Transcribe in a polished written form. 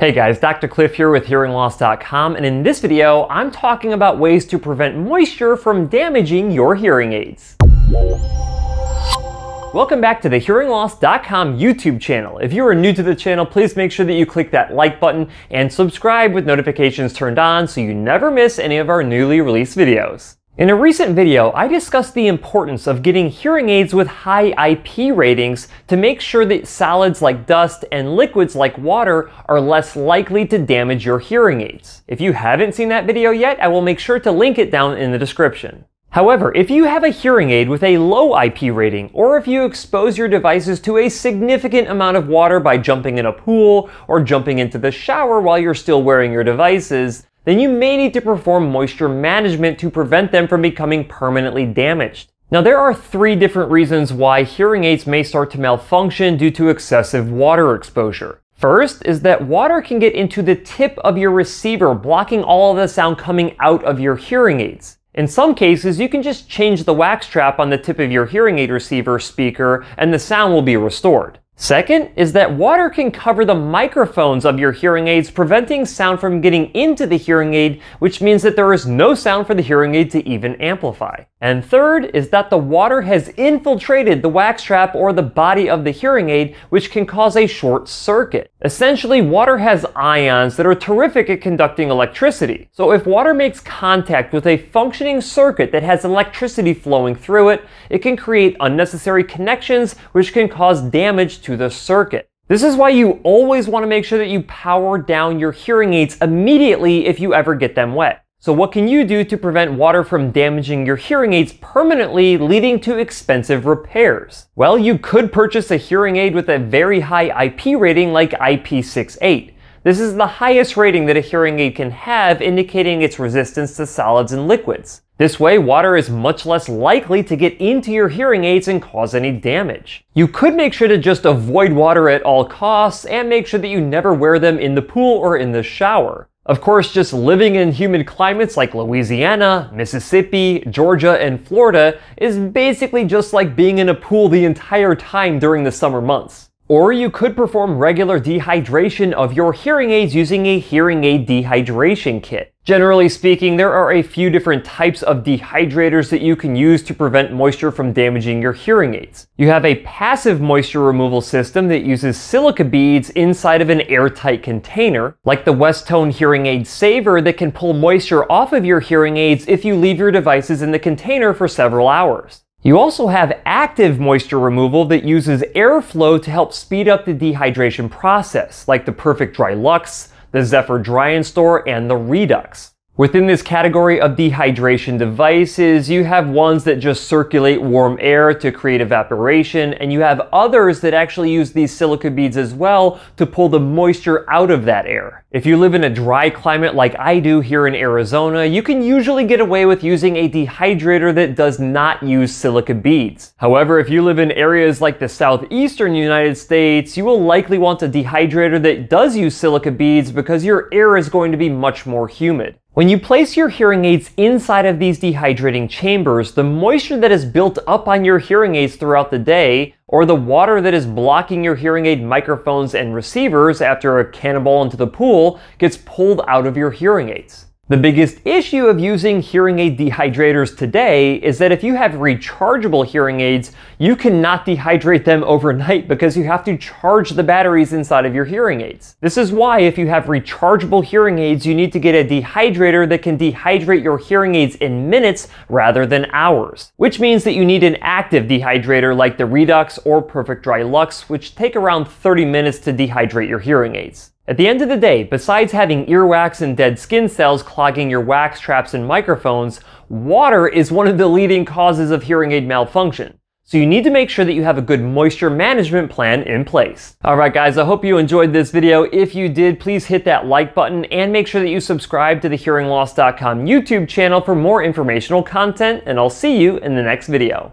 Hey guys, Dr. Cliff here with HearingLoss.com, and in this video, I'm talking about ways to prevent moisture from damaging your hearing aids. Welcome back to the HearingLoss.com YouTube channel. If you are new to the channel, please make sure that you click that like button and subscribe with notifications turned on so you never miss any of our newly released videos. In a recent video, I discussed the importance of getting hearing aids with high IP ratings to make sure that solids like dust and liquids like water are less likely to damage your hearing aids. If you haven't seen that video yet, I will make sure to link it down in the description. However, if you have a hearing aid with a low IP rating, or if you expose your devices to a significant amount of water by jumping in a pool or jumping into the shower while you're still wearing your devices, then you may need to perform moisture management to prevent them from becoming permanently damaged. Now, there are three different reasons why hearing aids may start to malfunction due to excessive water exposure. First is that water can get into the tip of your receiver, blocking all of the sound coming out of your hearing aids. In some cases, you can just change the wax trap on the tip of your hearing aid receiver speaker and the sound will be restored. Second is that water can cover the microphones of your hearing aids, preventing sound from getting into the hearing aid, which means that there is no sound for the hearing aid to even amplify. And third is that the water has infiltrated the wax trap or the body of the hearing aid, which can cause a short circuit. Essentially, water has ions that are terrific at conducting electricity. So if water makes contact with a functioning circuit that has electricity flowing through it, it can create unnecessary connections, which can cause damage to the circuit. This is why you always want to make sure that you power down your hearing aids immediately if you ever get them wet. So what can you do to prevent water from damaging your hearing aids permanently, leading to expensive repairs? Well, you could purchase a hearing aid with a very high IP rating like IP68. This is the highest rating that a hearing aid can have, indicating its resistance to solids and liquids. This way, water is much less likely to get into your hearing aids and cause any damage. You could make sure to just avoid water at all costs and make sure that you never wear them in the pool or in the shower. Of course, just living in humid climates like Louisiana, Mississippi, Georgia, and Florida is basically just like being in a pool the entire time during the summer months. Or you could perform regular dehydration of your hearing aids using a hearing aid dehydration kit. Generally speaking, there are a few different types of dehydrators that you can use to prevent moisture from damaging your hearing aids. You have a passive moisture removal system that uses silica beads inside of an airtight container, like the Westone Hearing Aid Saver that can pull moisture off of your hearing aids if you leave your devices in the container for several hours. You also have active moisture removal that uses airflow to help speed up the dehydration process, like the Perfect Dry Luxe, the Zephyr Dry and Store, and the Redux. Within this category of dehydration devices, you have ones that just circulate warm air to create evaporation, and you have others that actually use these silica beads as well to pull the moisture out of that air. If you live in a dry climate like I do here in Arizona, you can usually get away with using a dehydrator that does not use silica beads. However, if you live in areas like the southeastern United States, you will likely want a dehydrator that does use silica beads because your air is going to be much more humid. When you place your hearing aids inside of these dehydrating chambers, the moisture that is built up on your hearing aids throughout the day, or the water that is blocking your hearing aid microphones and receivers after a cannonball into the pool, gets pulled out of your hearing aids. The biggest issue of using hearing aid dehydrators today is that if you have rechargeable hearing aids, you cannot dehydrate them overnight because you have to charge the batteries inside of your hearing aids. This is why if you have rechargeable hearing aids, you need to get a dehydrator that can dehydrate your hearing aids in minutes rather than hours, which means that you need an active dehydrator like the Redux or Perfect Dry Luxe, which take around 30 minutes to dehydrate your hearing aids. At the end of the day, besides having earwax and dead skin cells clogging your wax traps and microphones, water is one of the leading causes of hearing aid malfunction. So you need to make sure that you have a good moisture management plan in place. Alright guys, I hope you enjoyed this video. If you did, please hit that like button and make sure that you subscribe to the HearingLoss.com YouTube channel for more informational content, and I'll see you in the next video.